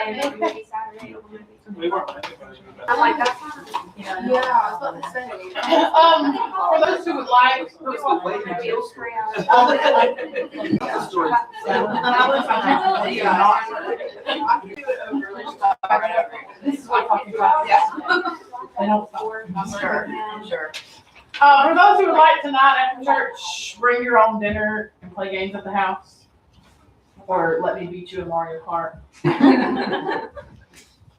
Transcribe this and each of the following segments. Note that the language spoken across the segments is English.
and maybe Saturday. We weren't. I'm like, that's fine. Yeah, I was about to say. For those who would like, Maybe it's 3 hours. This is what I'm talking about. They don't stop. Sure. For those who would like tonight after church, bring your own dinner and play games at the house. Or let me beat you in Mario Kart.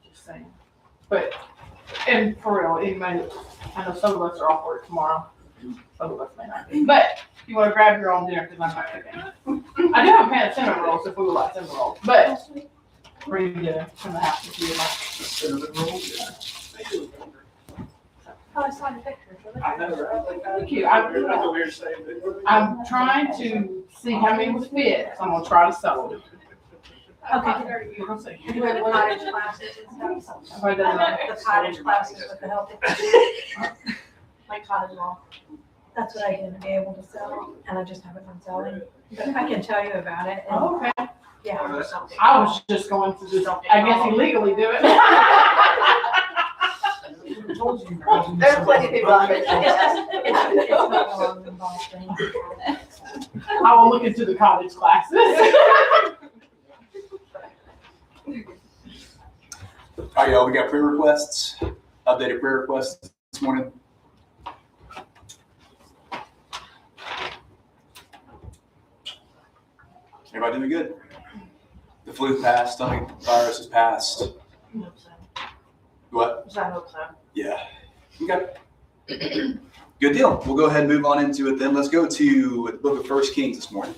Just saying. But, and for real, anybody, I know some of us are off work tomorrow. Some of us may not be. But you want to grab your own dinner because I'm not cooking. I do have a pan of cinnamon rolls if we would like cinnamon rolls. But bring your dinner from the house if you would like. Cinnamon rolls? Oh, I saw the picture. I know, right? Thank you. That's what we were saying. I'm trying to see how many would fit, so I'm gonna try to sell them. Okay. We'll see. You doing cottage classes and stuff? Everybody doesn't know. The cottage classes with the healthy. Like cottage law. That's what I did to be able to sell, and I just haven't been selling. But I can tell you about it. and- Oh, okay. Yeah. I was just going to just, I guess illegally do it. There are plenty of people out there. It's not a long involved thing. I will look into the college classes. All right, y'all, we got prayer requests, updated prayer requests this morning. Everybody doing good? The flu passed, stomach virus is passed. What? I hope so. Yeah. Okay. Good deal. We'll go ahead and move on into it then. Let's go to the book of 1 Kings this morning.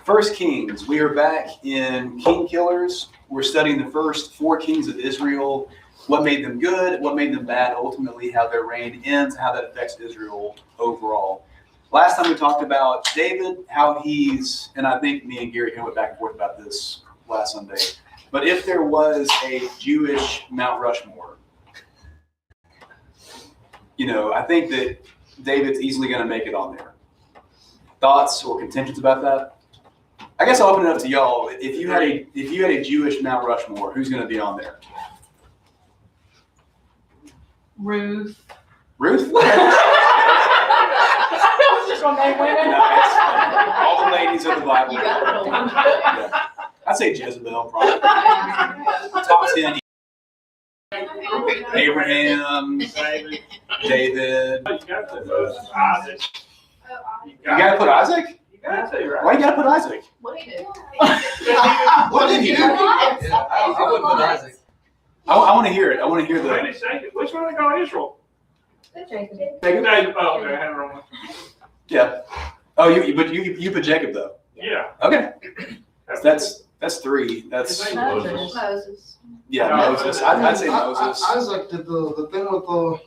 1 Kings, we are back in King Killers. We're studying the first 4 kings of Israel, what made them good, what made them bad, ultimately how their reign ends, how that affects Israel overall. Last time we talked about David, how he's, and I think me and Gary kind of went back and forth about this last Sunday, but if there was a Jewish Mount Rushmore, you know, I think that David's easily going to make it on there. Thoughts or contentions about that? I guess I'll open it up to y'all. If you had a Jewish Mount Rushmore, who's going to be on there? Ruth. Ruth? I was just gonna name women. Nice. All the ladies of the Bible. You got it. Yeah. I'd say Jezebel, probably. Top 10. Abraham, David. You gotta put those Isaac. You gotta put Isaac? You gotta say, right? Why you gotta put Isaac? What do you do? What did he do? I wouldn't put Isaac. I want to hear it. I want to hear Wait the. a second, which one they call Israel? Jacob? Oh, okay, I had it wrong. Yeah. Oh, you put Jacob though. Yeah. Okay. That's 3. That's Moses. yeah, Moses. I'd say Moses. Isaac did the thing with was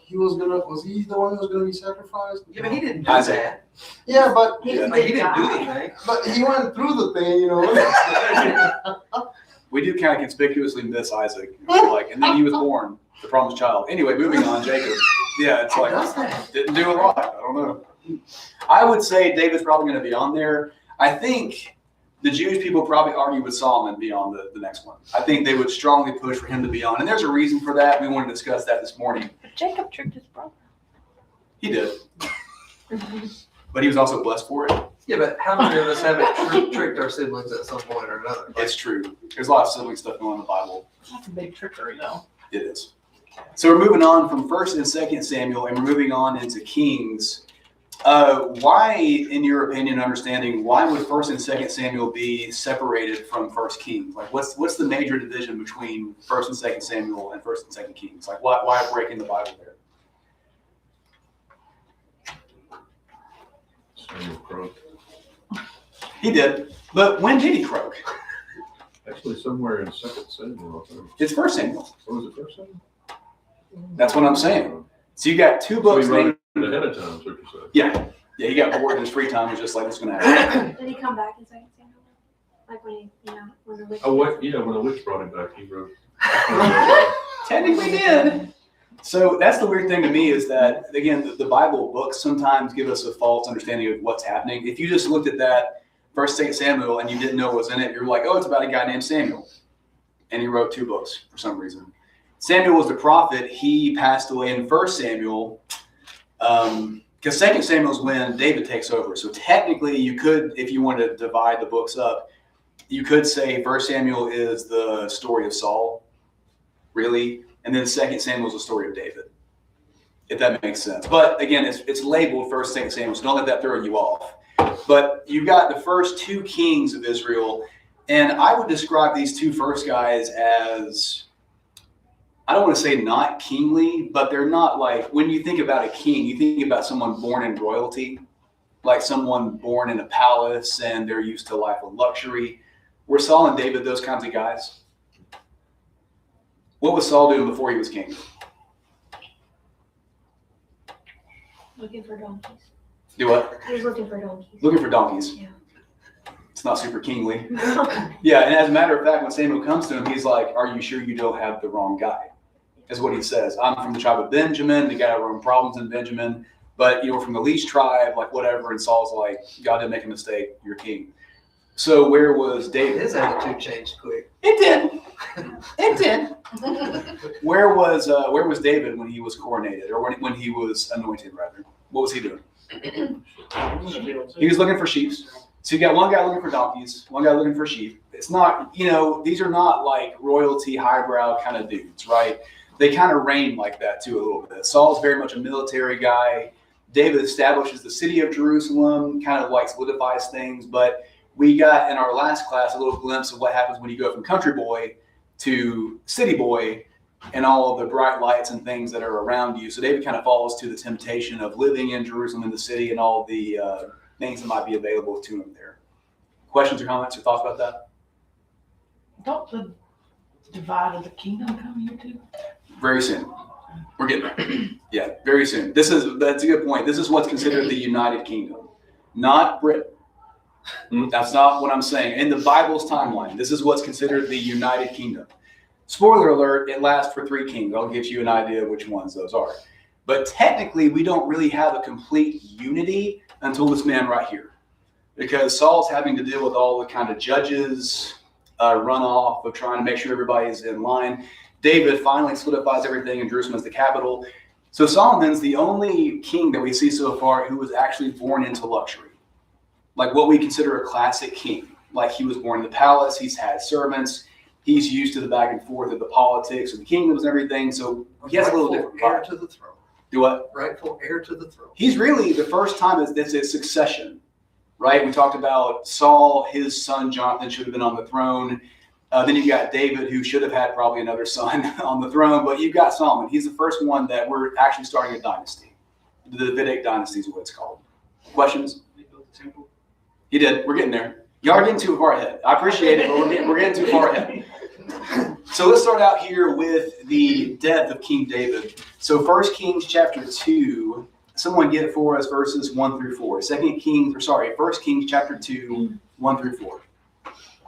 he the one who was gonna be sacrificed? Yeah, but he didn't do Isaac. that. Yeah, but Like, he didn't do anything. but he went through the thing, you know. We do kind of conspicuously miss Isaac, like, and then he was born, the promised child. Anyway, moving on, Jacob. Yeah, it's like didn't do a lot. I don't know. I would say David's probably going to be on there. I think the Jewish people probably argue with Solomon be on the next one. I think they would strongly push for him to be on, and there's a reason for that. We want to discuss that this morning. Jacob tricked his brother. He did, but he was also blessed for it. Yeah, but how many of us haven't tricked our siblings at some point or another? It's true. There's a lot of sibling stuff going on in the Bible. That's a big trickery though. It is. So we're moving on from 1 and 2 Samuel, and we're moving on into Kings. Why, in your opinion and understanding, why would 1 and 2 Samuel be separated from 1 Kings? Like, what's the major division between 1 and 2 Samuel and 1 and 2 Kings? Like, why breaking the Bible there? Samuel croaked. He did, but when did he croak? Actually, somewhere in 2 Samuel, I think. It's 1 Samuel. What was it, 1 Samuel? That's what I'm saying. So you got 2 books So he named. wrote it ahead of time, is what you said. Yeah, he got bored in his free time. Was just like, what's going to happen? Did he come back in 2 Samuel? Like when he, when the witch. Oh, what? Yeah, when the witch brought him back, he wrote. Technically did. So that's the weird thing to me is that, again, the Bible books sometimes give us a false understanding of what's happening. If you just looked at that First, 2 Samuel, and you didn't know what was in it. You're like, oh, it's about a guy named Samuel. And he wrote 2 books for some reason. Samuel was the prophet. He passed away in 1 Samuel. Because 2 Samuel is when David takes over. So technically, you could, if you wanted to divide the books up, you could say 1 Samuel is the story of Saul, really, and then 2 Samuel is the story of David, if that makes sense. But again, it's labeled 1 2 Samuel, so don't let that throw you off. But you've got the first 2 kings of Israel, and I would describe these 2 first guys as, I don't want to say not kingly, but they're not like, when you think about a king, you think about someone born in royalty, like someone born in a palace and they're used to a life of luxury. Were Saul and David those kinds of guys? What was Saul doing before he was king? Looking for donkeys. Do what? He was looking for donkeys. Looking for donkeys. Yeah. It's not super kingly. Yeah, and as a matter of fact, when Samuel comes to him, he's like, are you sure you don't have the wrong guy? Is what he says. I'm from the tribe of Benjamin. The guy had own problems in Benjamin. But you were from the least tribe, like whatever. And Saul's like, God didn't make a mistake. You're king. So where was David? His attitude changed quick. It did. It did. Where was David when he was coronated, or when he was anointed, rather? What was he doing? He was looking for sheep. So you got one guy looking for donkeys, one guy looking for sheep. It's not, these are not like royalty, highbrow kind of dudes, right? They kind of reign like that too a little bit. Saul's very much a military guy. David establishes the city of Jerusalem, kind of like solidifies things. But we got in our last class a little glimpse of what happens when you go from country boy to city boy and all of the bright lights and things that are around you. So David kind of falls to the temptation of living in Jerusalem in the city and all the things that might be available to him there. Questions or comments or thoughts about that? Don't the divide of the kingdom come here too? Very soon. We're getting there. Yeah, very soon. That's a good point. This is what's considered the United Kingdom, not Britain. That's not what I'm saying. In the Bible's timeline, this is what's considered the United Kingdom. Spoiler alert, it lasts for 3 kings. I'll give you an idea of which ones those are. But technically, we don't really have a complete unity until this man right here. Because Saul's having to deal with all the kind of judges, runoff of trying to make sure everybody's in line. David finally solidifies everything in Jerusalem as the capital. So Solomon's the only king that we see so far who was actually born into luxury. Like what we consider a classic king. Like he was born in the palace, he's had servants, he's used to the back and forth of the politics of the kingdoms and everything. So he has a little different Rightful heir vibe. to the throne. Do what? Rightful heir to the throne. He's really the first time it's a succession, right? We talked about Saul, his son Jonathan should have been on the throne. Then you got David, who should have had probably another son on the throne, but you've got Solomon. He's the first one that we're actually starting a dynasty. The Davidic dynasty is what it's called. Questions? He built the temple. He did. We're getting there. Y'all are getting too far ahead. I appreciate it, but we're getting too far ahead. So let's start out here with the death of King David. So 1 Kings chapter 2, someone get it for us, verses 1 through 4. 1 Kings chapter 2, 1 through 4.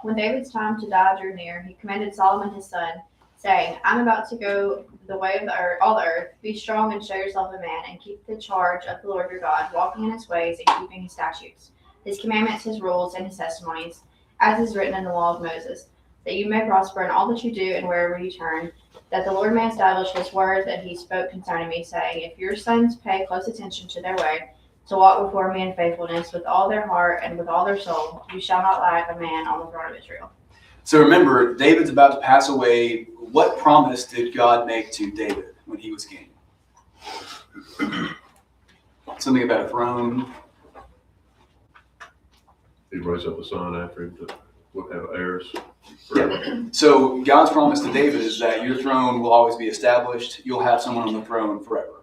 When David's time to die drew near, he commanded Solomon his son, saying, I'm about to go the way of the earth, all the earth. Be strong and show yourself a man, and keep the charge of the Lord your God, walking in his ways and keeping his statutes, his commandments, his rules, and his testimonies, as is written in the law of Moses, that you may prosper in all that you do and wherever you turn, that the Lord may establish his word that he spoke concerning me, saying, if your sons pay close attention to their way, to walk before me in faithfulness with all their heart and with all their soul, you shall not lack a man on the throne of Israel. So remember, David's about to pass away. What promise did God make to David when he was king? Something about a throne. He'd raise up a son after him to have heirs. Yeah. So God's promise to David is that your throne will always be established. You'll have someone on the throne forever.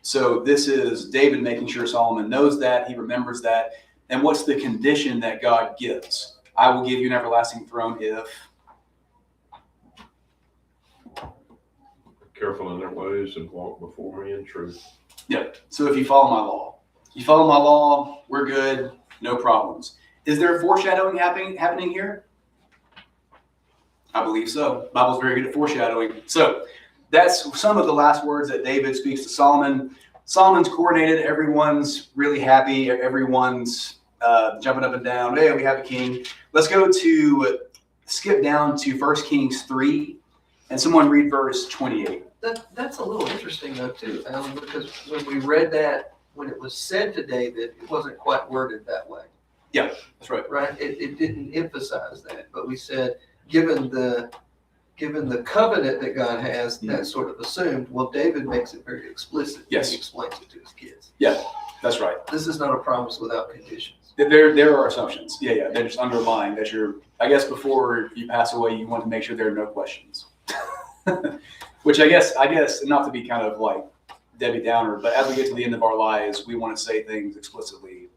So this is David making sure Solomon knows that, he remembers that. And what's the condition that God gives? I will give you an everlasting throne if... Careful in their ways and walk before me in truth. Yep. So if you follow my law. You follow my law, we're good, no problems. Is there foreshadowing happening here? I believe so. The Bible's very good at foreshadowing. So that's some of the last words that David speaks to Solomon. Solomon's coronated. Everyone's really happy. Everyone's jumping up and down. Hey, we have a king. Let's skip down to 1 Kings 3, and someone read verse 28. That's a little interesting though too, Alan, because when we read that, when it was said to David, it wasn't quite worded that way, That's right. right? It didn't emphasize that, but we said, given the covenant that God has, that's sort of assumed. Well, David makes it very explicit. Yes. He explains it to his kids. That's right. This is not a promise without conditions. There are assumptions. Yeah. They're just underlying that I guess before you pass away, you want to make sure there are no questions. Which I guess, not to be kind of like Debbie Downer, but as we get to the end of our lives, we want to say things explicitly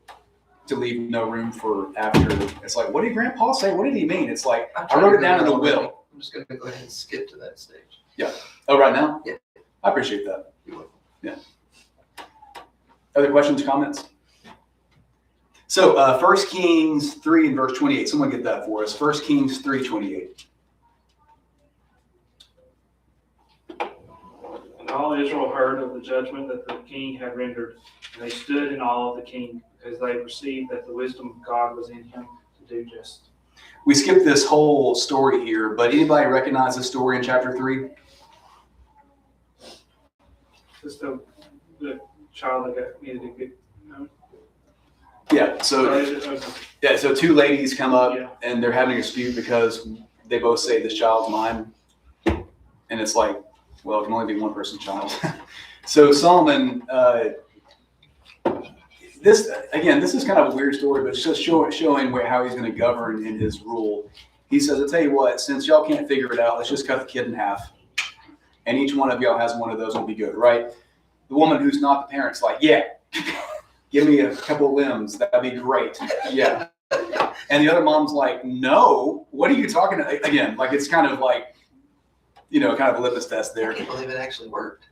to leave no room for after. It's like, what did Grandpa say? What did he mean? It's like, I wrote it down in the will. I'm just going to go ahead and skip to that stage. Oh, right now? Yeah. I appreciate that. You're welcome. Yeah. Other questions, comments? So 1 Kings 3 and verse 28. Someone get that for us. 1 Kings 3:28. And all Israel heard of the judgment that the king had rendered, and they stood in awe of the king, because they perceived that the wisdom of God was in him to do justice. We skipped this whole story here, but anybody recognize the story in chapter 3? Just the child that needed to get. Yeah. So two ladies come up Yeah. and they're having a dispute because they both say this child's mine, and it's like, well, it can only be one person's child. So Solomon, this is kind of a weird story, but it's just showing how he's going to govern in his rule. He says, "I'll tell you what, since y'all can't figure it out, let's just cut the kid in half, and each one of y'all has one of those, will be good, right?" The woman who's not the parent's like, "Yeah, give me a couple of limbs, that'd be great." Yeah. And the other mom's like, "No, what are you talking about?" Again, like it's kind of like, kind of a litmus test there. I can't believe it actually worked.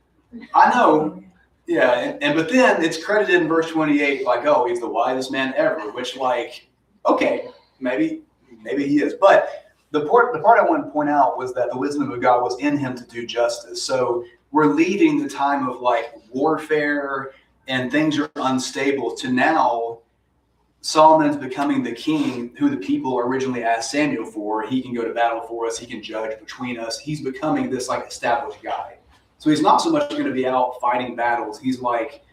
I know. Yeah, but then it's credited in verse 28 like, oh, he's the wisest man ever, which like, okay, maybe he is. But the part I wanted to point out was that the wisdom of God was in him to do justice. So we're leaving the time of like warfare and things are unstable to now Solomon's becoming the king who the people originally asked Samuel for. He can go to battle for us. He can judge between us. He's becoming this like established guy. So he's not so much going to be out fighting battles. He's like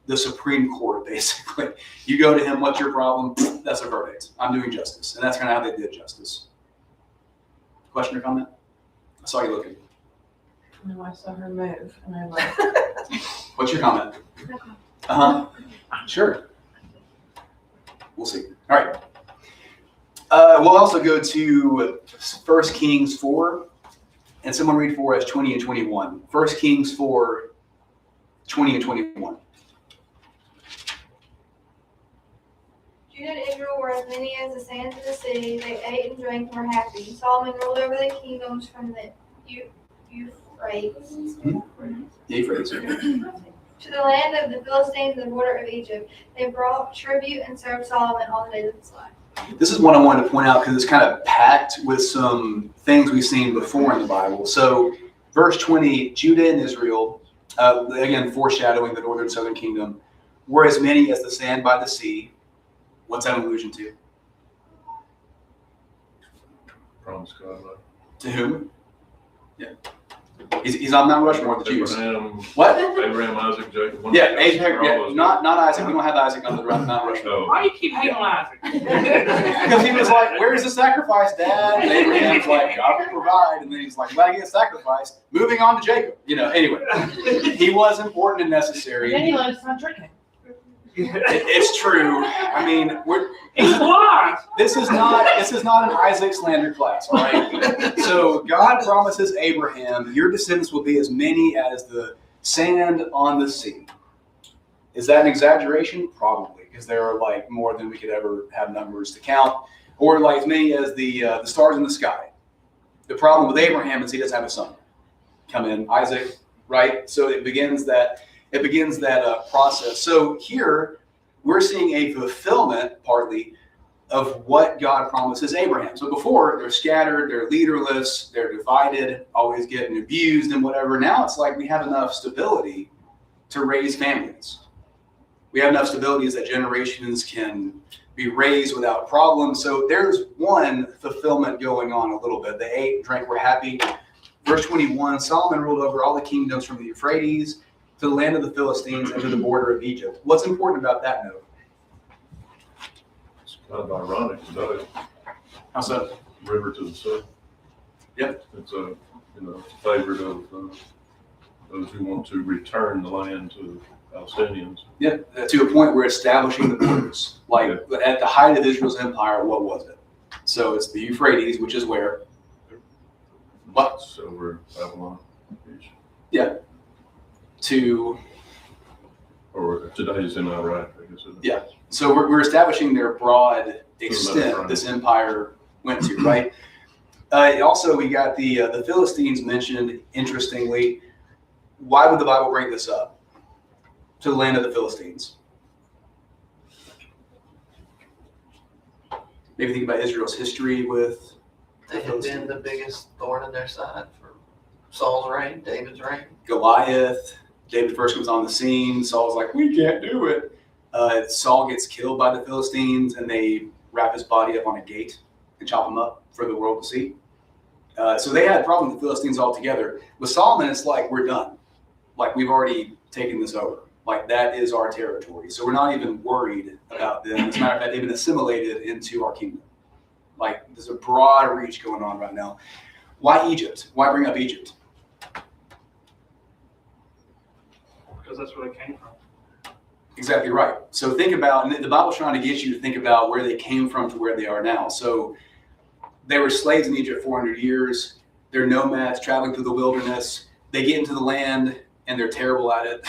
the Supreme Court, basically. You go to him, what's your problem? That's a verdict. I'm doing justice. And that's kind of how they did justice. Question or comment? I saw you looking. No, I saw her move, and I like. What's your comment? Uh-huh. Sure. We'll see. All right. We'll also go to 1 Kings 4. And someone read for us 20 and 21. 1 Kings 4, 20 and 21. Judah and Israel were as many as the sands of the sea. They ate and drank and were happy. Solomon ruled over the kingdoms from the Euphrates Euphrates. to the land of the Philistines and the border of Egypt. They brought tribute and served Solomon all the days of his life. This is one I wanted to point out because it's kind of packed with some things we've seen before in the Bible. So verse 20, Judah and Israel, again, foreshadowing the northern southern kingdom, were as many as the sand by the sea. What's that an allusion to? Promise God. To whom? Yeah. He's on Mount Rushmore, the Jews. Abraham, What? Abraham, Isaac, Jacob. one of Yeah, the Abraham, all yeah, those not Isaac. We don't have Isaac on the Mount Rushmore. No. Why do you keep hating on Isaac? Because he was like, "Where's the sacrifice, Dad?" And Abraham's like, "God will provide." And then he's like, "Glad I get sacrificed." Moving on to Jacob. Anyway, he was important and necessary. Then he let us start drinking. It's true. I mean, He's blind. this is not an Isaac slander class, all right? So God promises Abraham, your descendants will be as many as the sand on the sea. Is that an exaggeration? Probably, because there are like more than we could ever have numbers to count, or like as many as the stars in the sky. The problem with Abraham is he doesn't have a son. Come in, Isaac, right? So it begins that process. So here we're seeing a fulfillment, partly, of what God promises Abraham. So before, they're scattered, they're leaderless, they're divided, always getting abused and whatever. Now it's like we have enough stability to raise families. We have enough stability as that generations can be raised without problem. So there's one fulfillment going on a little bit. They ate, drank, were happy. Verse 21, Solomon ruled over all the kingdoms from the Euphrates to the land of the Philistines and to the border of Egypt. What's important about that note? It's kind of ironic today, How's that? river to the south. Yep. It's a, favorite of those who want to return the land to Palestinians. Yeah, to a point where establishing the borders. Like at the height of Israel's empire, what was it? So it's the Euphrates, which is where? What? It's over Babylon Beach. To Or today's in Iraq, I guess. Yeah. So we're establishing their broad extent this empire went to, right? Also, we got the Philistines mentioned. Interestingly, why would the Bible bring this up? To the land of the Philistines. Maybe think about Israel's history with They have been the biggest thorn in their side for Saul's reign, David's reign. Goliath. David first comes on the scene. Saul's like, we can't do it. Saul gets killed by the Philistines, and they wrap his body up on a gate and chop him up for the world to see. So they had a problem with the Philistines altogether. With Solomon, it's like, we're done. Like, we've already taken this over. Like, that is our territory. So we're not even worried about them. As a matter of fact, they've been assimilated into our kingdom. Like, there's a broad reach going on right now. Why Egypt? Why bring up Egypt? Because that's where they came from. Exactly right. So think about, and the Bible's trying to get you to think about where they came from to where they are now. So they were slaves in Egypt 400 years. They're nomads traveling through the wilderness. They get into the land and they're terrible at it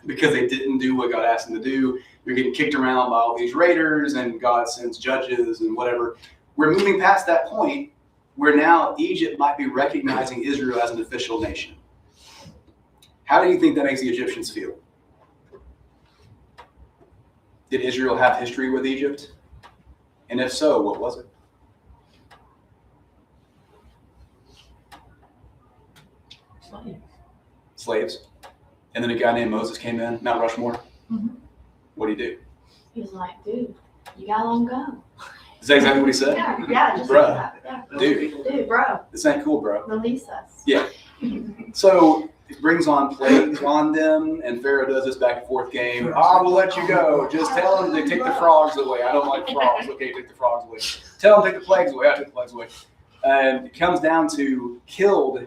because they didn't do what God asked them to do. They're getting kicked around by all these raiders, and God sends judges and whatever. We're moving past that point where now Egypt might be recognizing Israel as an official nation. How do you think that makes the Egyptians feel? Did Israel have history with Egypt? And if so, what was it? Slaves. And then a guy named Moses came in, Mount Rushmore. Mhm. What did he do? He was like, dude, you gotta let him go. Is that exactly what he said? Yeah, just Bruh. like that. Yeah. Dude, Bro, this ain't cool, bro. release us. Yeah. So it brings on plagues on them, and Pharaoh does this back and forth game. I will let you go. Just tell them to take the frogs away. I don't like frogs. Okay, take the frogs away. Tell them to take the plagues away. I take the plagues away. And it comes down to killed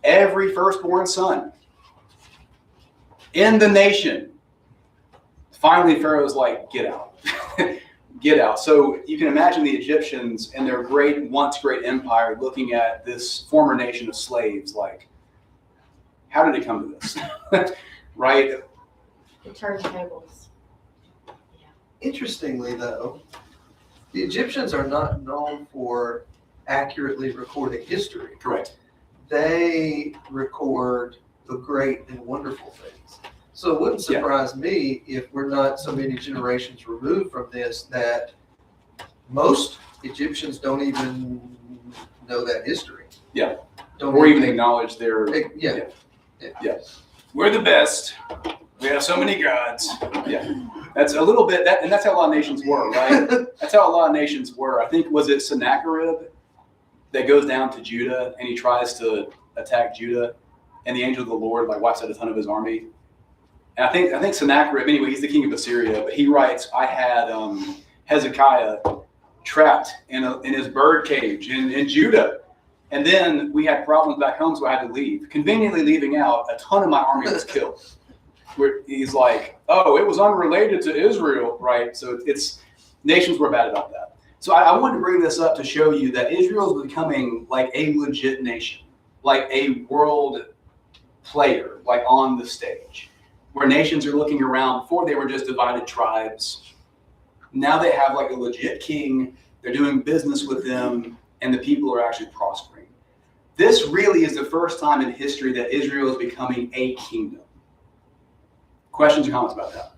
every firstborn son in the nation. Finally, Pharaoh's like, get out. Get out. So you can imagine the Egyptians and their once great empire looking at this former nation of slaves like, how did it come to this? Right? The turntables. Interestingly, though, the Egyptians are not known for accurately recording history. Correct. They record the great and wonderful things. So it wouldn't surprise me if we're not so many generations removed from this that most Egyptians don't even know that history. Yeah. Don't Or even acknowledge their, Yeah. we're the best. We have so many gods. Yeah. That's a little bit, and that's how a lot of nations were, right? That's how a lot of nations were. I think, was it Sennacherib that goes down to Judah and he tries to attack Judah, and the angel of the Lord like wipes out a ton of his army? And I think Sennacherib, anyway, he's the king of Assyria, but he writes, I had Hezekiah trapped in his bird cage in Judah. And then we had problems back home, so I had to leave. Conveniently leaving out, a ton of my army was killed. Where he's like, oh, it was unrelated to Israel, right? So it's nations were bad about that. So I wanted to bring this up to show you that Israel is becoming like a legit nation, like a world player, like on the stage, where nations are looking around. Before they were just divided tribes. Now they have like a legit king. They're doing business with them, and the people are actually prospering. This really is the first time in history that Israel is becoming a kingdom. Questions or comments about that?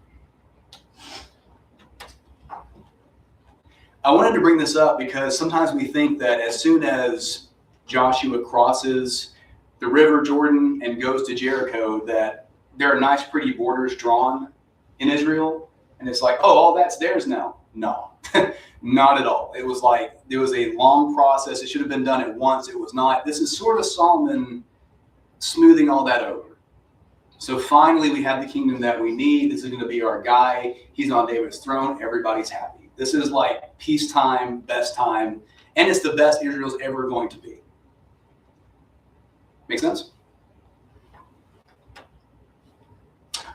I wanted to bring this up because sometimes we think that as soon as Joshua crosses the river Jordan and goes to Jericho, that there are nice, pretty borders drawn in Israel. And it's like, oh, all that's theirs now. No. Not at all. It was like, there was a long process. It should have been done at once. It was not. This is sort of Solomon smoothing all that over. So finally, we have the kingdom that we need. This is going to be our guy. He's on David's throne. Everybody's happy. This is like peacetime, best time, and it's the best Israel's ever going to be. Make sense?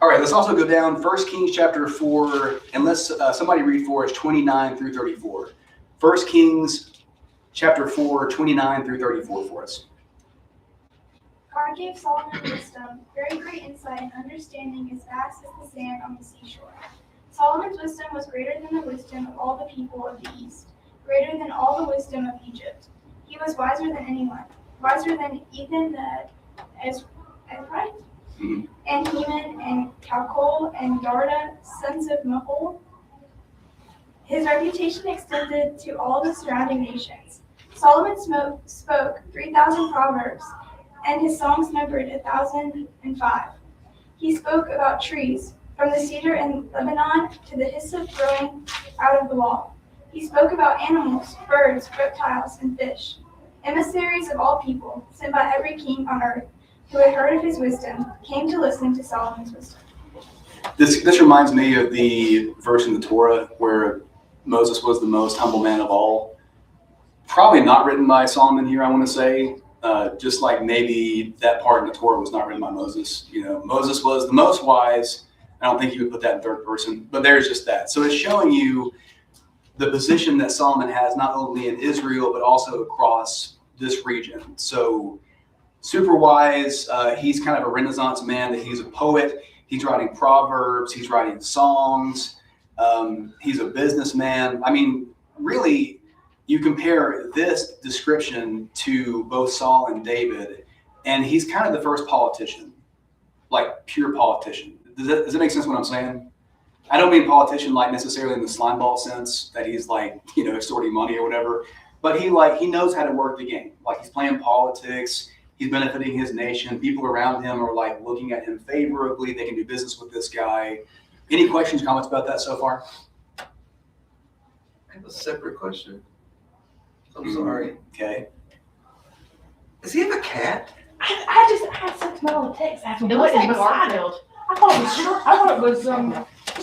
All right, let's also go down 1 Kings chapter 4, and let's somebody read for us 29 through 34. 1 Kings chapter 4, 29 through 34 for us. God gave Solomon wisdom, very great insight and understanding as vast as the sand on the seashore. Solomon's wisdom was greater than the wisdom of all the people of the East, greater than all the wisdom of Egypt. He was wiser than anyone, wiser than even the Ezrahite, and Heman and Calcol and Darda, sons of Mahol. His reputation extended to all the surrounding nations. Solomon spoke 3,000 proverbs, and his songs numbered 1,005. He spoke about trees, from the cedar in Lebanon to the hyssop growing out of the wall. He spoke about animals, birds, reptiles, and fish, emissaries of all people, sent by every king on earth, who had heard of his wisdom, came to listen to Solomon's wisdom. This reminds me of the verse in the Torah where Moses was the most humble man of all. Probably not written by Solomon here, I want to say. Just like maybe that part in the Torah was not written by Moses. You know, Moses was the most wise. I don't think you would put that in third person, but there's just that. So it's showing you the position that Solomon has not only in Israel, but also across this region. So super wise. He's kind of a Renaissance man, that he's a poet. He's writing proverbs. He's writing songs. He's a businessman. I mean, really, you compare this description to both Saul and David, and he's kind of the first politician, like pure politician. Does that make sense what I'm saying? I don't mean politician like necessarily in the slimeball sense that he's like, you know, extorting money or whatever, but he knows how to work the game. Like he's playing politics. He's benefiting his nation. People around him are like looking at him favorably. They can do business with this guy. Any questions, comments about that so far? I have a separate question. I'm sorry. Okay. Does he have a cat? I had sentimental text after It was but Garfield. I thought it was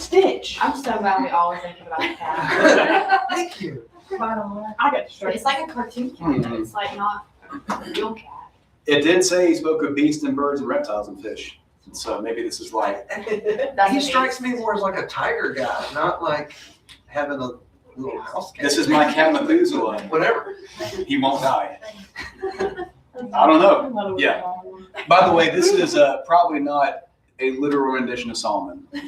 Stitch. I'm so glad we all were thinking about the cat. Thank you. I got distracted. It's like a cartoon cat, though. It's like not a real cat. It did say he spoke of beasts and birds and reptiles and fish. So maybe this is like, He strikes me more as like a tiger guy, not like having a little house cat. this is my cat Methuselah. Whatever. He won't die. I don't know. Yeah. By the way, this is probably not a literal rendition of Solomon. To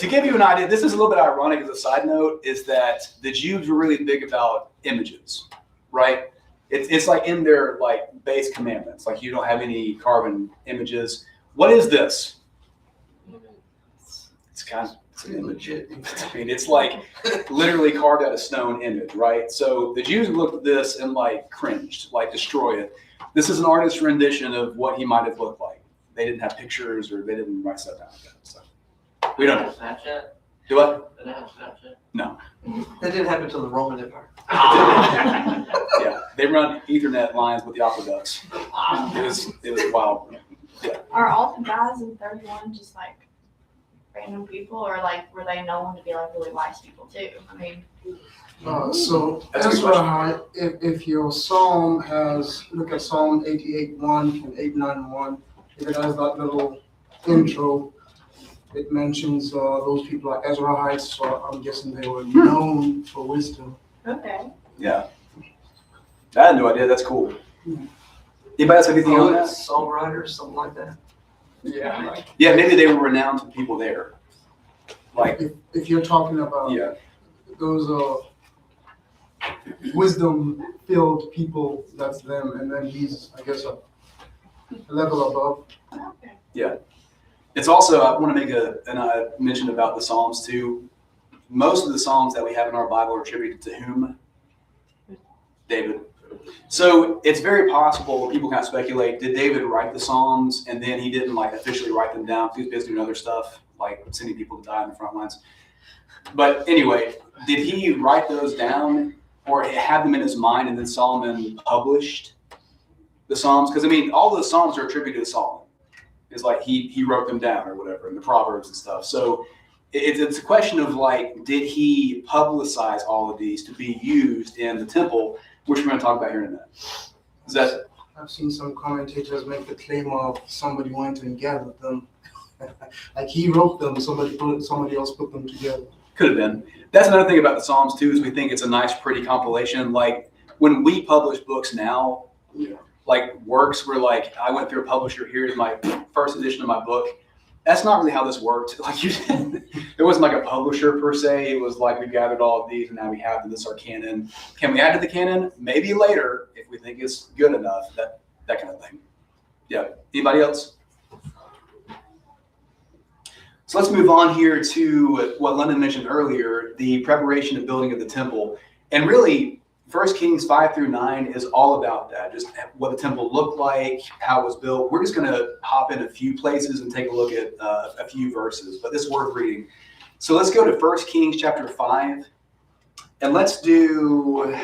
give you an idea, this is a little bit ironic as a side note, is that the Jews were really big about images, right? It's like in their like base commandments, like you don't have any carven images. What is this? It's kind of it's an image. I mean, it's like literally carved out of stone image, right? So the Jews looked at this and like cringed, like destroy it. This is an artist's rendition of what he might have looked like. They didn't have pictures or they didn't write stuff down like that. So we don't know. Snapchat? Do what? Did they have Snapchat? No. That didn't happen to the Roman Empire. Yeah, they run Ethernet lines with the aqueducts. It was wild. Are all the guys in 31 just like random people, or like were they known to be like really wise people too? I mean, So That's a good Ezra, if your psalm has, look at Psalm 88:1 and 89:1, if it has that little intro, it mentions those people like Ezrahites, so I'm guessing they were known for wisdom. okay. Yeah. I had no idea. That's cool. Anybody else have anything on that? Songwriters, something like that. Yeah. Yeah, maybe they were renowned to people there. Like, If you're talking about yeah. those wisdom-filled people, that's them, and then he's, I guess, a level above. Yeah. It's also, I want to make a mention about the Psalms too. Most of the Psalms that we have in our Bible are attributed to whom? David. So it's very possible, people kind of speculate, did David write the Psalms and then he didn't like officially write them down? He was busy doing other stuff, like sending people to die on the front lines. But anyway, did he write those down or have them in his mind and then Solomon published the Psalms? Because I mean, all those Psalms are attributed to Solomon. It's like he wrote them down or whatever, in the Proverbs and stuff. So it's a question of like, did he publicize all of these to be used in the temple, which we're going to talk about here in a minute. Is that? I've seen some commentators make the claim of somebody went and gathered them. Like he wrote them, somebody else put them together. Could have been. That's another thing about the Psalms too, is we think it's a nice, pretty compilation. Like when we publish books now, like works where like I went through a publisher, here's my first edition of my book. That's not really how this worked. Like there wasn't like a publisher per se. It was like we gathered all of these and now we have them. This is our canon. Can we add to the canon? Maybe later if we think it's good enough. That kind of thing. Yeah. Anybody else? So let's move on here to what London mentioned earlier, the preparation and building of the temple. And really, 1 Kings 5-9 is all about that, just what the temple looked like, how it was built. We're just going to hop in a few places and take a look at a few verses, but this is worth reading. So let's go to 1 Kings chapter 5, and let's do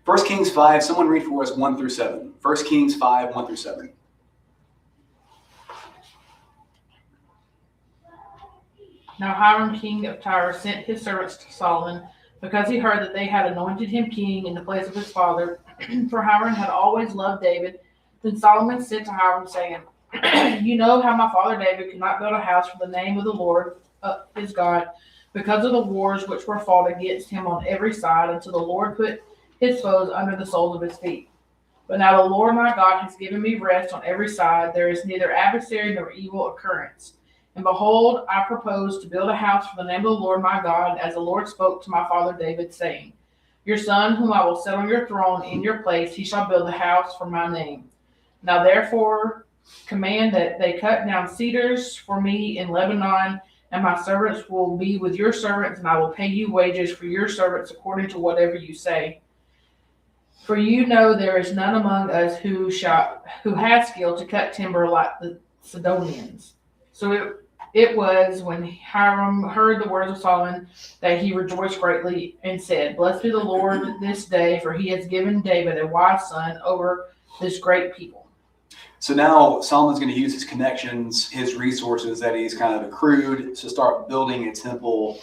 1 Kings 5. Someone read for us 1-7. 1 Kings 5, 1-7. Now Hiram, king of Tyre, sent his servants to Solomon, because he heard that they had anointed him king in the place of his father. For Hiram had always loved David. Then Solomon sent to Hiram, saying, You know how my father David could not build a house for the name of the Lord his God, because of the wars which were fought against him on every side, until the Lord put his foes under the soles of his feet. But now the Lord my God has given me rest on every side. There is neither adversary nor evil occurrence. And behold, I propose to build a house for the name of the Lord my God, as the Lord spoke to my father David, saying, Your son, whom I will set on your throne in your place, he shall build a house for my name. Now therefore command that they cut down cedars for me in Lebanon, and my servants will be with your servants, and I will pay you wages for your servants according to whatever you say. For you know there is none among us who has skill to cut timber like the Sidonians. So it was when Hiram heard the words of Solomon that he rejoiced greatly and said, Blessed be the Lord this day, for he has given David a wise son over this great people. So now Solomon's going to use his connections, his resources that he's kind of accrued to start building a temple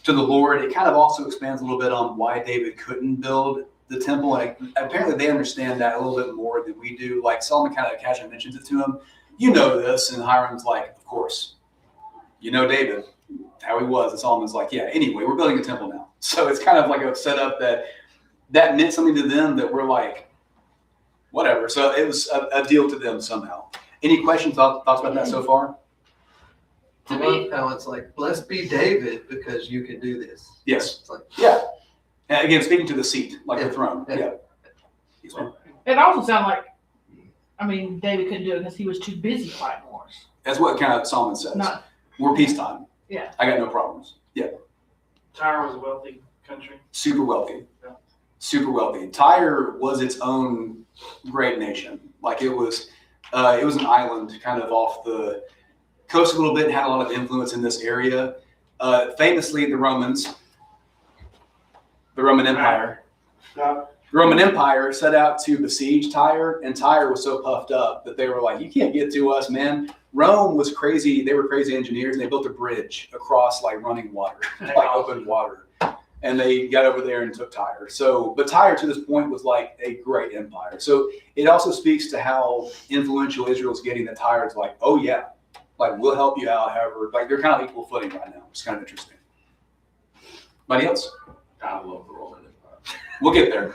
to the Lord. It kind of also expands a little bit on why David couldn't build the temple. And apparently they understand that a little bit more than we do. Like Solomon kind of casually mentions it to him. You know this. And Hiram's like, of course. You know David, how he was. And Solomon's like, yeah, anyway, we're building a temple now. So it's kind of like a setup that meant something to them that we're like, whatever. So it was a deal to them somehow. Any questions, thoughts about that so far? I love how it's like, blessed be David because you can do this. Yes. It's like, Yeah. And again, speaking to the seat, like the throne. Yeah. Yeah. It also sounded like, David couldn't do it because he was too busy fighting wars. That's what kind of Solomon says. Not, We're peacetime. Yeah. I got no problems. Yeah. Tyre was a wealthy country. Super wealthy. Yeah. Super wealthy. Tyre was its own great nation. Like it was an island kind of off the coast a little bit, had a lot of influence in this area. Famously, the Roman Empire. Yeah. The Roman Empire set out to besiege Tyre, and Tyre was so puffed up that they were like, you can't get to us, man. Rome was crazy. They were crazy engineers, and they built a bridge across like running water, like open water. And they got over there and took Tyre. So, but Tyre to this point was like a great empire. So it also speaks to how influential Israel's getting, that Tyre is like, oh yeah, like we'll help you out, however. Like they're kind of equal footing right now. It's kind of interesting. Anybody else? I love the Roman Empire. We'll get there.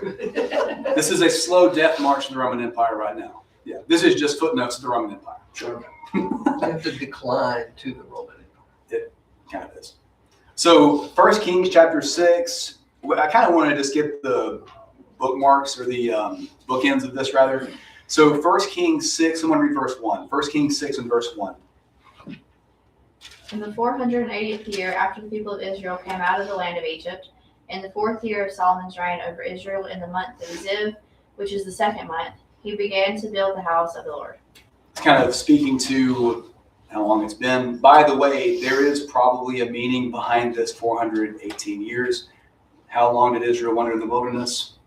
This is a slow death march to the Roman Empire right now. Yeah, this is just footnotes to the Roman Empire. Sure. you have to decline to the Roman Empire. It kind of is. So 1 Kings chapter 6, I kind of want to just get the bookmarks or the bookends of this rather. So 1 Kings 6, someone read verse 1. 1 Kings 6 and verse 1. In the 480th year after the people of Israel came out of the land of Egypt, in the 4th year of Solomon's reign over Israel, in the month of Ziv, which is the 2nd month, he began to build the house of the Lord. It's kind of speaking to how long it's been. By the way, there is probably a meaning behind this 418 years. How long did Israel wander in the wilderness?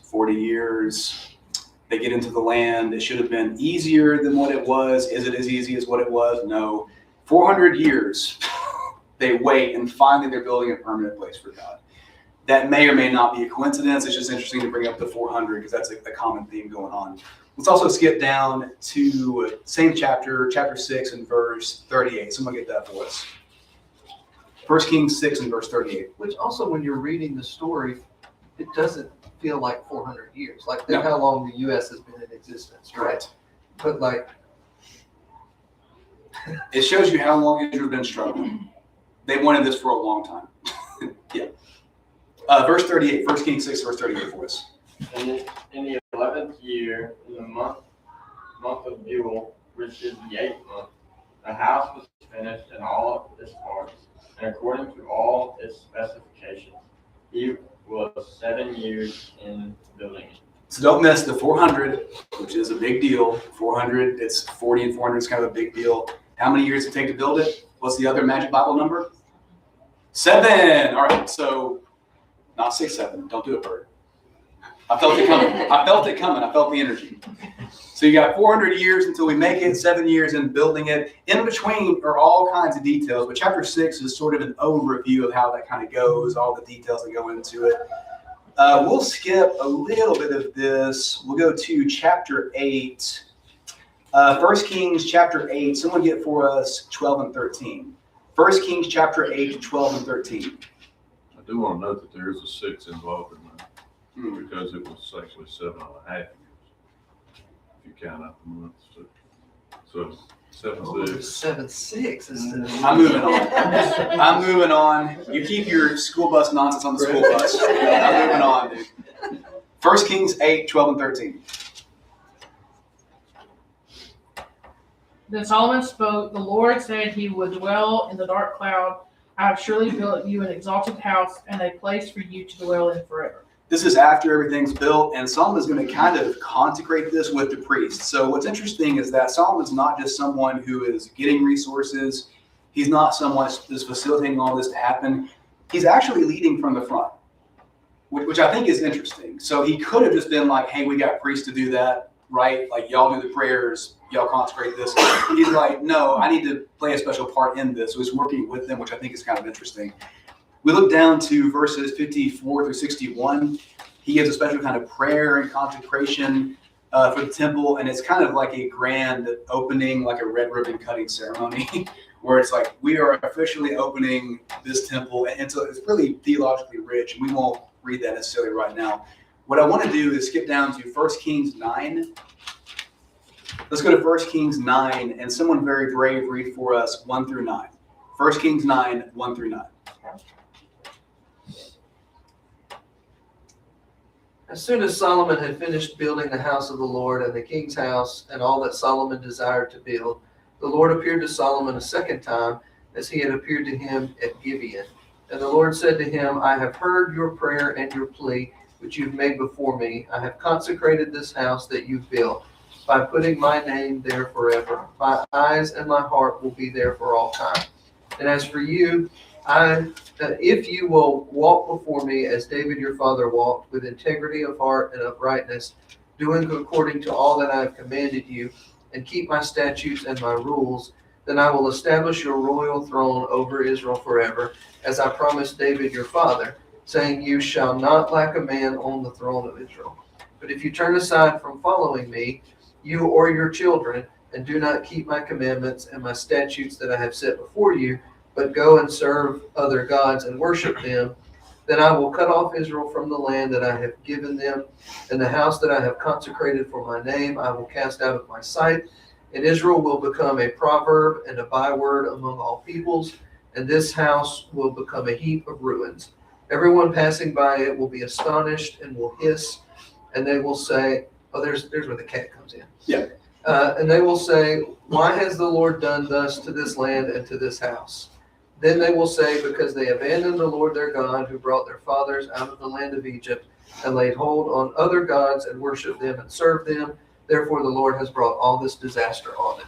40 years. They get into the land. It should have been easier than what it was. Is it as easy as what it was? No. 400 years. They wait, and finally they're building a permanent place for God. That may or may not be a coincidence. It's just interesting to bring up the 400 because that's a common theme going on. Let's also skip down to same chapter 6 and verse 38. Someone get that for us. 1 Kings 6 and verse 38. Which also, when you're reading the story, it doesn't feel like 400 years. Like, No. that's how long the U.S. has been in existence, right? Correct. But like, It shows you how long Israel's been struggling. They wanted this for a long time. Yeah. Verse 38, 1 Kings 6, verse 38 for us. In the 11th year, in the month of Elul, which is the 8th month, the house was finished in all of its parts, and according to all its specifications. He was 7 years in building it. So don't miss the 400, which is a big deal. 400, it's 40 and 400 is kind of a big deal. How many years did it take to build it? What's the other magic Bible number? 7. All right, so not 6, 7. Don't do it, Bert. I felt it coming. I felt the energy. So you got 400 years until we make it, 7 years in building it. In between are all kinds of details, but chapter 6 is sort of an overview of how that kind of goes, all the details that go into it. We'll skip a little bit of this. We'll go to chapter 8. 1 Kings chapter 8. Someone get for us 12 and 13. 1 Kings chapter 8, 12 and 13. I do want to note that there is a 6 involved in that because it was actually 7.5 years. If you count out the months too. So 7.6. 7.6 instead of. I'm moving on. I'm moving on. You keep your school bus nonsense on the school bus. I'm moving on, dude. 1 Kings 8, 12 and 13. Then Solomon spoke, the Lord said he would dwell in the dark cloud. I have surely built you an exalted house and a place for you to dwell in forever. This is after everything's built, and Solomon is going to kind of consecrate this with the priests. So what's interesting is that Solomon's not just someone who is getting resources. He's not someone who's facilitating all this to happen. He's actually leading from the front, which I think is interesting. So he could have just been like, hey, we got priests to do that, right? Like, y'all do the prayers, y'all consecrate this. He's like, no, I need to play a special part in this. So he's working with them, which I think is kind of interesting. We look down to verses 54 through 61. He gives a special kind of prayer and consecration for the temple, and it's kind of like a grand opening, like a red ribbon cutting ceremony, where it's like, we are officially opening this temple, and so it's really theologically rich, and we won't read that necessarily right now. What I want to do is skip down to 1 Kings 9. Let's go to 1 Kings 9, and someone very brave read for us 1 through 9. 1 Kings 9, 1 through 9. As soon as Solomon had finished building the house of the Lord and the king's house and all that Solomon desired to build, the Lord appeared to Solomon a second time as he had appeared to him at Gibeon. And the Lord said to him, I have heard your prayer and your plea, which you've made before me. I have consecrated this house that you've built by putting my name there forever. My eyes and my heart will be there for all time. And as for you, if you will walk before me as David your father walked, with integrity of heart and uprightness, doing according to all that I have commanded you, and keep my statutes and my rules, then I will establish your royal throne over Israel forever, as I promised David your father, saying, you shall not lack a man on the throne of Israel. But if you turn aside from following me, you or your children, and do not keep my commandments and my statutes that I have set before you, but go and serve other gods and worship them, then I will cut off Israel from the land that I have given them, and the house that I have consecrated for my name I will cast out of my sight, and Israel will become a proverb and a byword among all peoples, and this house will become a heap of ruins. Everyone passing by it will be astonished and will hiss, and they will say, oh, there's where the cat comes in. Yeah. And they will say, why has the Lord done thus to this land and to this house? Then they will say, because they abandoned the Lord their God, who brought their fathers out of the land of Egypt, and laid hold on other gods and worshiped them and served them. Therefore the Lord has brought all this disaster on them.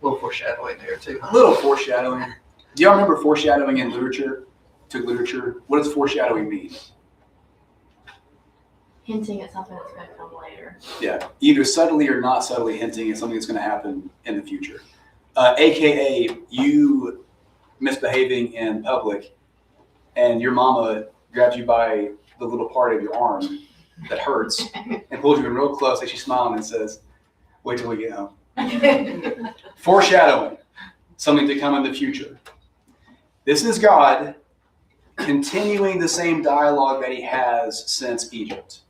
little foreshadowing there too. A little foreshadowing. Do y'all remember foreshadowing in literature? To literature, what does foreshadowing mean? Hinting at something that's going to come later. Yeah, either subtly or not subtly hinting at something that's going to happen in the future. AKA you misbehaving in public and your mama grabs you by the little part of your arm that hurts and pulls you in real close, and she's smiling and says, wait till we get home. Foreshadowing, something to come in the future. This is God continuing the same dialogue that he has since Egypt.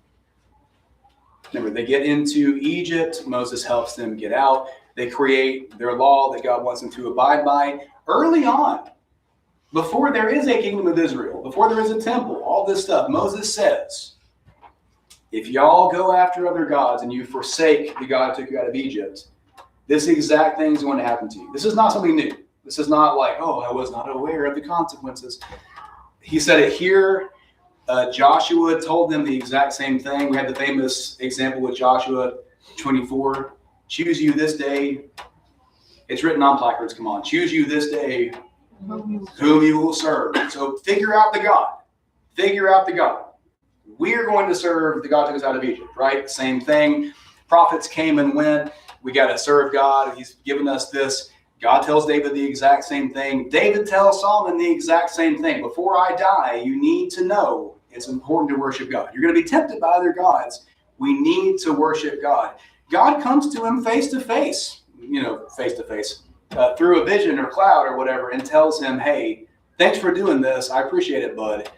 Remember, they get into Egypt, Moses helps them get out. They create their law that God wants them to abide by. Early on, before there is a kingdom of Israel, before there is a temple, all this stuff, Moses says, if y'all go after other gods and you forsake the God who took you out of Egypt, this exact thing is going to happen to you. This is not something new. This is not like, oh, I was not aware of the consequences. He said it here. Joshua told them the exact same thing. We have the famous example with Joshua 24. Choose you this day. It's written on placards. Come on. Choose you this day whom you will serve. So figure out the God. Figure out the God. We're going to serve the God who took us out of Egypt, right? Same thing. Prophets came and went. We got to serve God. He's given us this. God tells David the exact same thing. David tells Solomon the exact same thing. Before I die, you need to know it's important to worship God. You're going to be tempted by other gods. We need to worship God. God comes to him face to face, through a vision or cloud or whatever, and tells him, hey, thanks for doing this. I appreciate it, bud.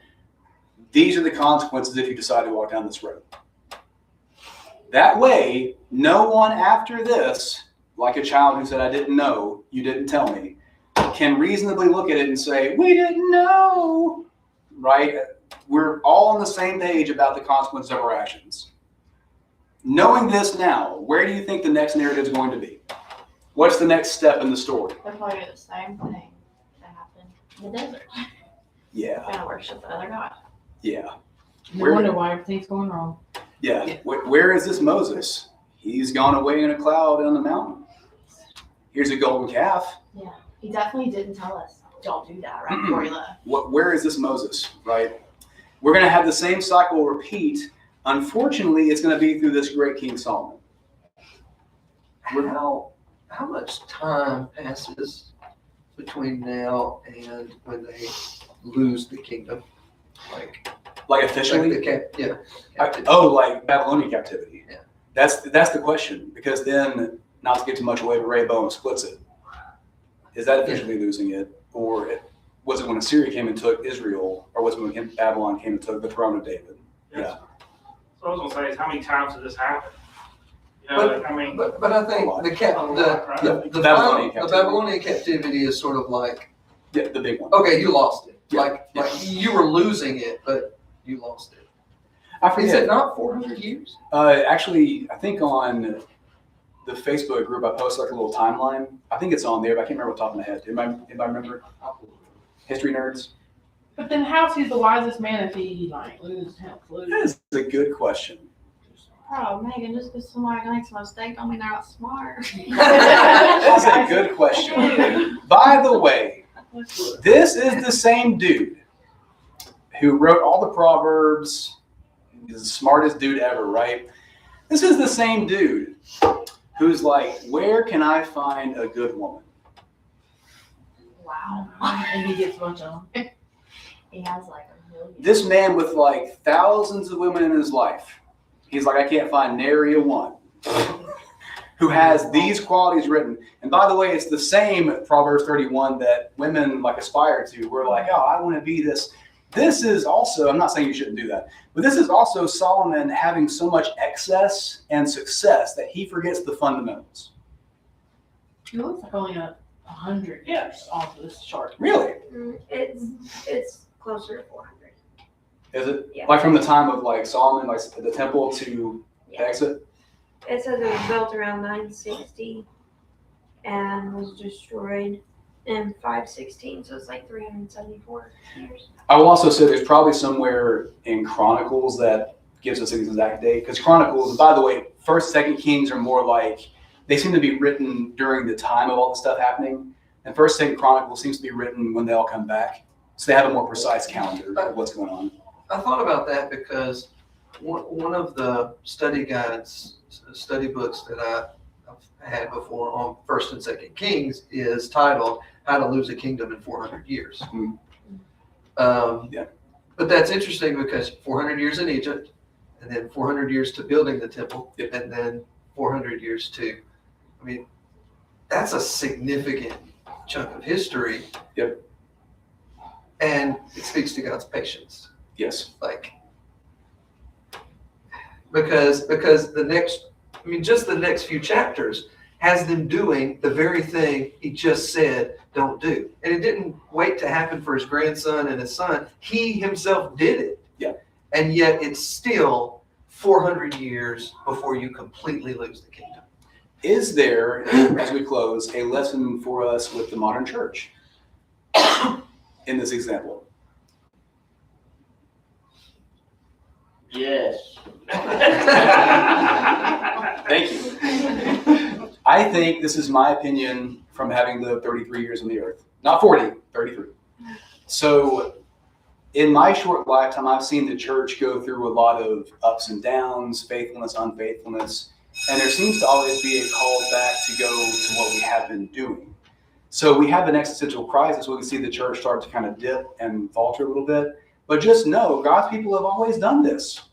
These are the consequences if you decide to walk down this road. That way, no one after this, like a child who said, I didn't know, you didn't tell me, can reasonably look at it and say, we didn't know, right? We're all on the same page about the consequences of our actions. Knowing this now, where do you think the next narrative is going to be? What's the next step in the story? They'll probably do the same thing that happened in the desert. Yeah, They're going to worship the other god. yeah, No wonder why everything's going wrong. yeah. Where is this Moses? He's gone away in a cloud on the mountain. Here's a golden calf. Yeah. He definitely didn't tell us, don't do that right before he left. Where is this Moses, right? We're going to have the same cycle repeat. Unfortunately, it's going to be through this great King Solomon. How much time passes between now and when they lose the kingdom? Like officially? Like Babylonian captivity. Yeah. That's the question, because then, not to get too much away, but Rehoboam splits it. Is that officially losing it, or was it when Assyria came and took Israel, or was it when Babylon came and took the throne of David? Yeah. So I was gonna say is how many times did this happen? But I think the Babylonian captivity is sort of like, yeah, the big one. okay, you lost it. Yeah. Like you were losing it, but you lost it. I Is forget. it not 400 years? Actually, I think on the Facebook group, I posted like a little timeline. I think it's on there, but I can't remember off the top of my head. If I remember, history nerds. But then how's he the wisest man if he loses? That is a good question. Oh, Megan, just because somebody makes a mistake don't mean they're not smart. That's a good question. By the way, this is the same dude who wrote all the Proverbs. He's the smartest dude ever, right? This is the same dude who's like, where can I find a good woman? Wow. And he gets a bunch of them. He has like a million. This man with like thousands of women in his life, he's like, I can't find nary a one who has these qualities written. And by the way, it's the same Proverbs 31 that women like aspire to. We're like, oh, I want to be this. This is also, I'm not saying you shouldn't do that, but this is also Solomon having so much excess and success that he forgets the fundamentals. It looks like only 100 years off this chart. Really? It's closer to 400. Is it? Yeah. Like from the time of like Solomon, like the temple to the exit? It says it was built around 960 and was destroyed in 516, so it's like 374 years. I will also say there's probably somewhere in Chronicles that gives us an exact date. Because Chronicles, by the way, 1st, 2nd Kings are more like, they seem to be written during the time of all the stuff happening. And First, Second Chronicles seems to be written when they all come back. So they have a more precise calendar of what's going on. I thought about that because one of the study guides, study books that I've had before on First and Second Kings is titled "How to Lose a Kingdom in 400 Years." Yeah. But that's interesting because 400 years in Egypt, and then 400 years to building the temple, and then 400 years to, I mean, that's a significant chunk of history. Yep. And it speaks to God's patience. Yes. Like, because the next, I mean, just the next few chapters has them doing the very thing he just said don't do. And it didn't wait to happen for his grandson and his son. He himself did it. Yeah. And yet it's still 400 years before you completely lose the kingdom. Is there, as we close, a lesson for us with the modern church in this example? Yes. Thank you. I think this is my opinion from having lived 33 years on the earth. Not 40, 33. So in my short lifetime, I've seen the church go through a lot of ups and downs, faithfulness, unfaithfulness, and there seems to always be a call back to go to what we have been doing. So we have an existential crisis where we see the church start to kind of dip and falter a little bit. But just know, God's people have always done this.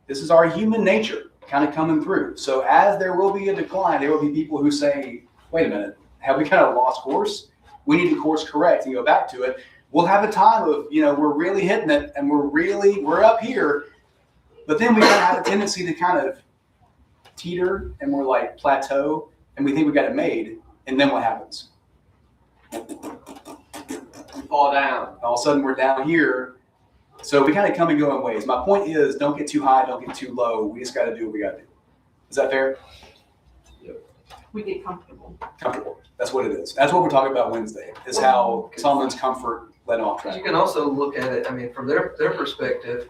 This is our human nature kind of coming through. So as there will be a decline, there will be people who say, wait a minute, have we kind of lost course? We need to course correct and go back to it. We'll have a time of, we're really hitting it and we're up here. But then we kind of have a tendency to kind of teeter and we're like plateau and we think we got it made. And then what happens? Fall down. All of a sudden we're down here. So we kind of come and go in ways. My point is, don't get too high, don't get too low. We just got to do what we got to do. Is that fair? We get comfortable. Comfortable. That's what it is. That's what we're talking about Wednesday, is how Solomon's comfort led off track. You can also look at it, I mean, from their perspective,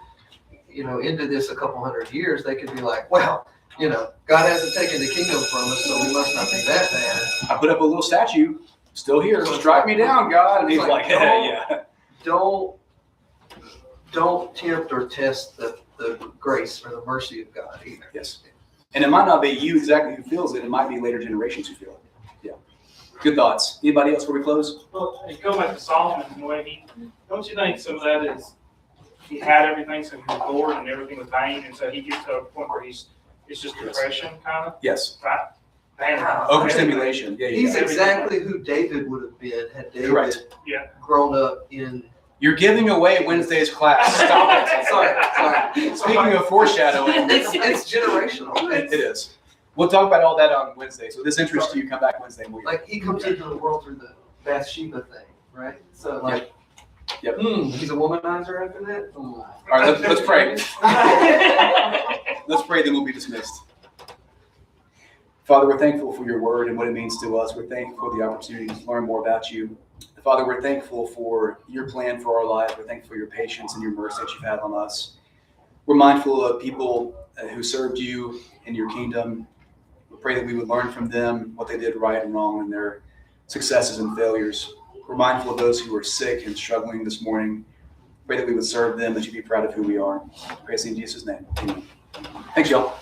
into this a couple hundred years, they could be like, well, God hasn't taken the kingdom from us, so we must not be that bad. I put up a little statue, still here. Strike me down, God. And he's like, yeah. Don't tempt or test the grace or the mercy of God either. Yes. And it might not be you exactly who feels it. It might be later generations who feel it. Yeah. Good thoughts. Anybody else before we close? Well, and go back to Solomon, the way don't you think some of that is he had everything, so he was bored and everything was vain, and so he gets to a point where it's just depression, kind of, Yes. right? Overstimulation. Yeah. He's exactly who David would have been had David Correct. grown up in. You're giving away Wednesday's class. Stop it. Sorry. Speaking of foreshadowing. It's generational. It is. We'll talk about all that on Wednesday. So if this interests you, come back Wednesday. And Like he comes into the world through the Bathsheba thing, right? So like, Yep. He's a womanizer after that. All right, let's pray. Let's pray, then we'll be dismissed. Father, we're thankful for your word and what it means to us. We're thankful for the opportunity to learn more about you. Father, we're thankful for your plan for our lives. We're thankful for your patience and your mercy that you've had on us. We're mindful of people who served you in your kingdom. We pray that we would learn from them what they did right and wrong and their successes and failures. We're mindful of those who are sick and struggling this morning. Pray that we would serve them, that you'd be proud of who we are. Praise in Jesus' name. Amen. Thanks, y'all.